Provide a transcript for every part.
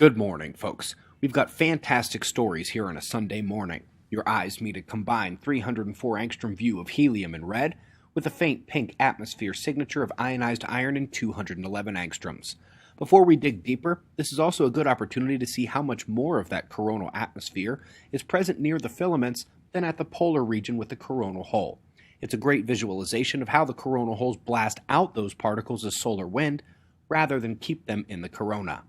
Good morning, folks. We've got fantastic stories here on a Sunday morning. Your eyes meet a combined 304 angstrom view of helium in red, with a faint pink atmosphere signature of ionized iron in 211 angstroms. Before we dig deeper, this is also a good opportunity to see how much more of that coronal atmosphere is present near the filaments than at the polar region with the coronal hole. It's a great visualization of how the coronal holes blast out those particles as solar wind, rather than keep them in the corona.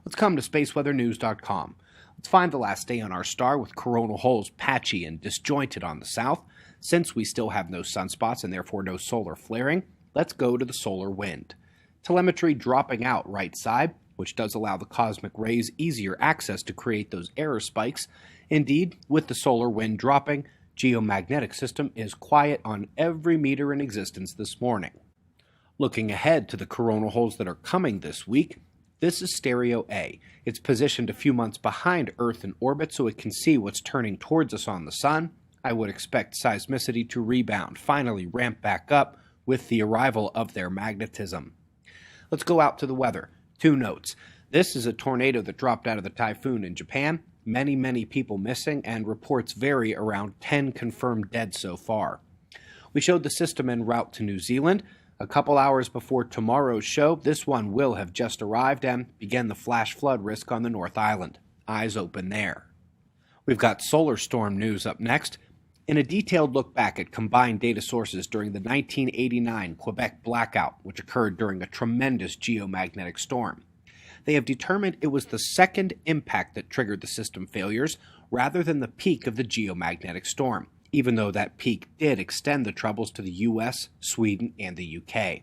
Let's come to spaceweathernews.com. Let's find the last day on our star with coronal holes patchy and disjointed on the south. Since we still have no sunspots and therefore no solar flaring, let's go to the solar wind. Telemetry dropping out right side, which does allow the cosmic rays easier access to create those error spikes. Indeed, with the solar wind dropping, geomagnetic system is quiet on every meter in existence this morning. Looking ahead to the coronal holes that are coming this week, this is Stereo A. It's positioned a few months behind Earth in orbit so it can see what's turning towards us on the sun. I would expect seismicity to rebound, finally ramp back up with the arrival of their magnetism. Let's go out to the weather. 2 notes. This is a tornado that dropped out of the typhoon in Japan. Many people missing, and reports vary around 10 confirmed dead so far. We showed the system en route to New Zealand. A couple hours before tomorrow's show, this one will have just arrived and begin the flash flood risk on the North Island. Eyes open there. We've got solar storm news up next. In a detailed look back at combined data sources during the 1989 Quebec blackout, which occurred during a tremendous geomagnetic storm, they have determined it was the second impact that triggered the system failures rather than the peak of the geomagnetic storm, even though that peak did extend the troubles to the US, Sweden, and the UK.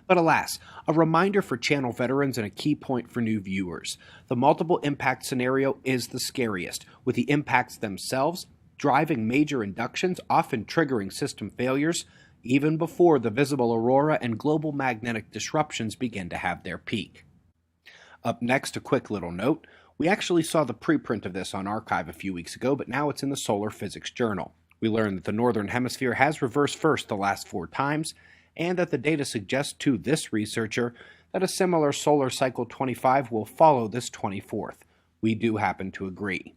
But alas, a reminder for channel veterans and a key point for new viewers. The multiple impact scenario is the scariest, with the impacts themselves driving major inductions, often triggering system failures, even before the visible aurora and global magnetic disruptions begin to have their peak. Up next, a quick little note. We actually saw the preprint of this on Archive a few weeks ago, but now it's in the Solar Physics Journal. We learned that the Northern Hemisphere has reversed first the last 4 times, and that the data suggests to this researcher that a similar solar cycle 25 will follow this 24th. We do happen to agree.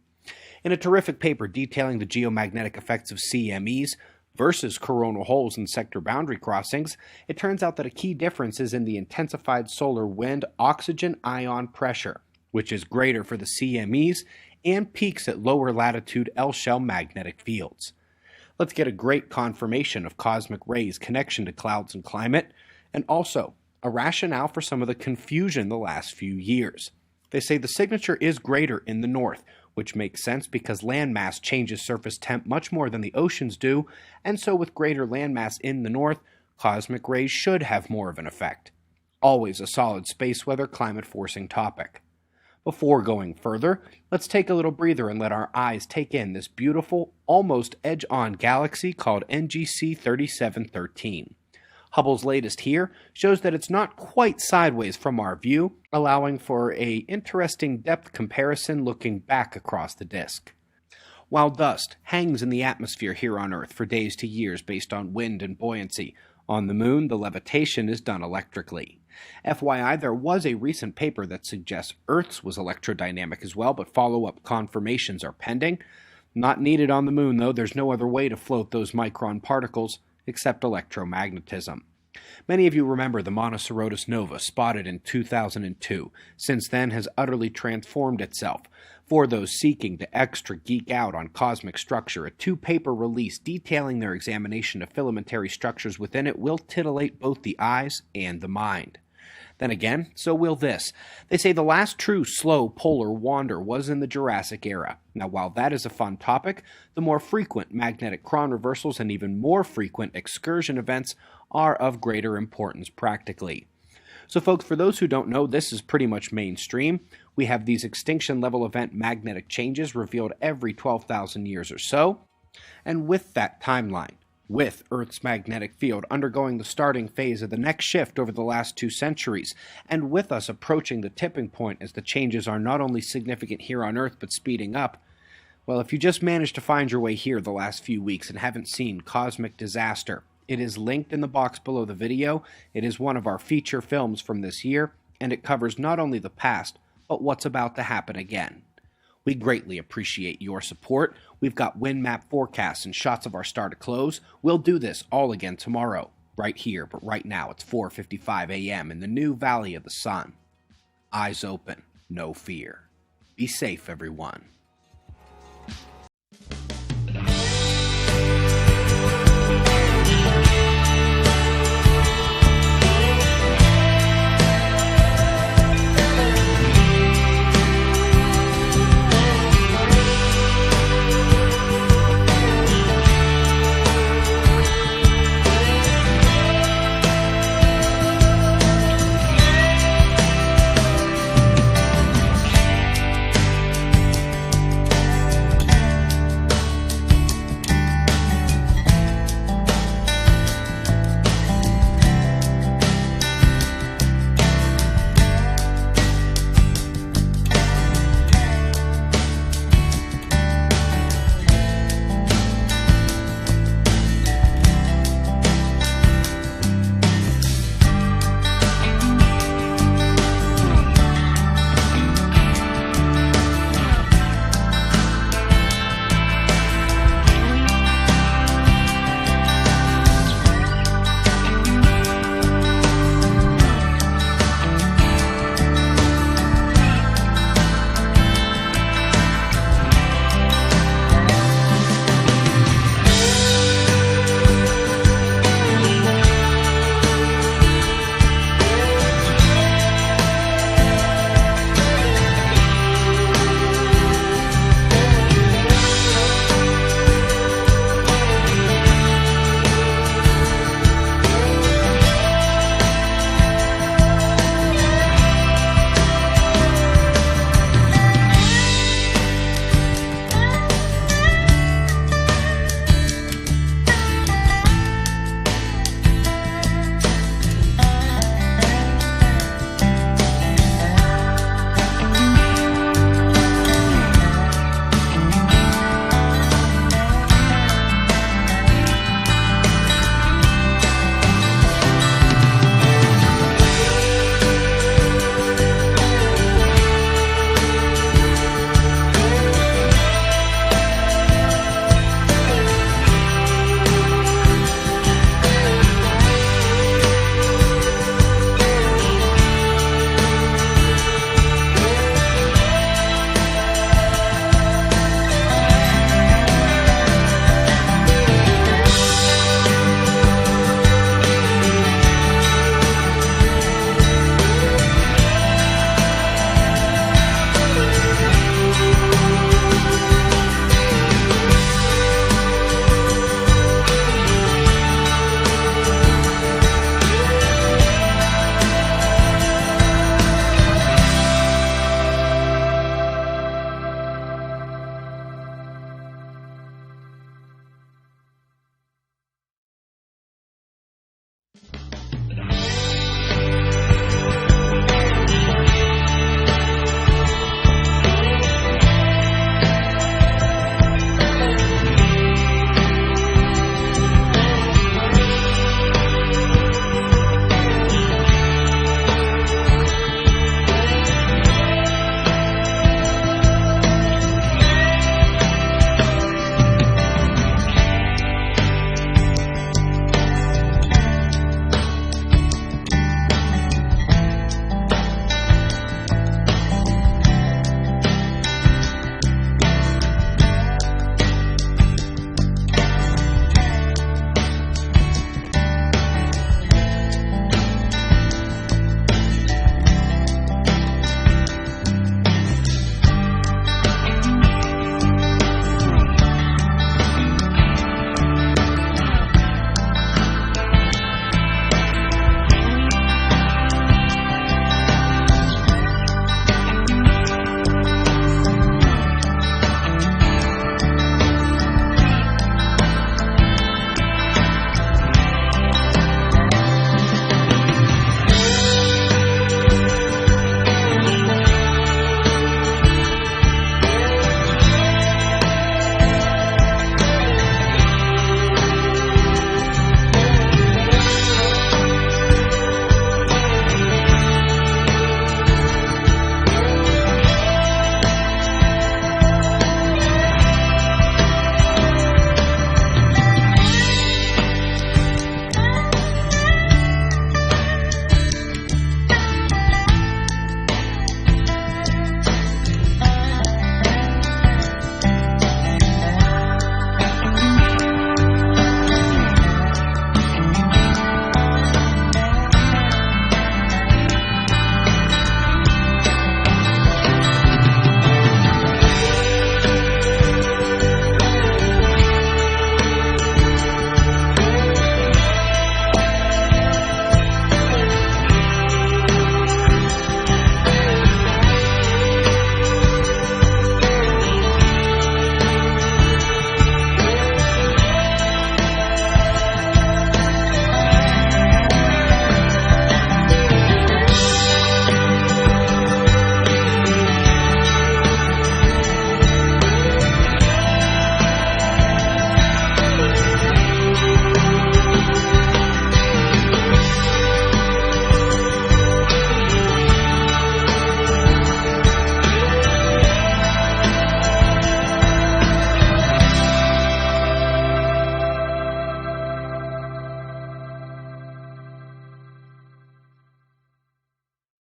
In a terrific paper detailing the geomagnetic effects of CMEs versus coronal holes and sector boundary crossings, it turns out that a key difference is in the intensified solar wind oxygen ion pressure, which is greater for the CMEs and peaks at lower latitude L-shell magnetic fields. Let's get a great confirmation of cosmic rays' connection to clouds and climate, and also a rationale for some of the confusion the last few years. They say the signature is greater in the north, which makes sense because landmass changes surface temp much more than the oceans do, and so with greater landmass in the north, cosmic rays should have more of an effect. Always a solid space weather climate forcing topic. Before going further, let's take a little breather and let our eyes take in this beautiful, almost edge-on galaxy called NGC 3713. Hubble's latest here shows that it's not quite sideways from our view, allowing for an interesting depth comparison looking back across the disk. While dust hangs in the atmosphere here on Earth for days to years based on wind and buoyancy, on the Moon the levitation is done electrically. FYI, there was a recent paper that suggests Earth's was electrodynamic as well, but follow-up confirmations are pending. Not needed on the Moon, though. There's no other way to float those micron particles except electromagnetism. Many of you remember the Monocerotis nova spotted in 2002. Since then has utterly transformed itself. For those seeking to extra geek out on cosmic structure, a 2-paper release detailing their examination of filamentary structures within it will titillate both the eyes and the mind. Then again, so will this. They say the last true slow polar wander was in the Jurassic era. Now, while that is a fun topic, the more frequent magnetic chron reversals and even more frequent excursion events are of greater importance practically. So folks, for those who don't know, this is pretty much mainstream. We have these extinction level event magnetic changes revealed every 12,000 years or so. And with that timeline, with Earth's magnetic field undergoing the starting phase of the next shift over the last 2 centuries, and with us approaching the tipping point as the changes are not only significant here on Earth but speeding up, well, if you just managed to find your way here the last few weeks and haven't seen Cosmic Disaster, it is linked in the box below the video. It is one of our feature films from this year, and it covers not only the past, but what's about to happen again? We greatly appreciate your support. We've got wind map forecasts and shots of our star to close. We'll do this all again tomorrow, right here, but right now it's 4:55 a.m. in the new Valley of the Sun. Eyes open, no fear. Be safe, everyone.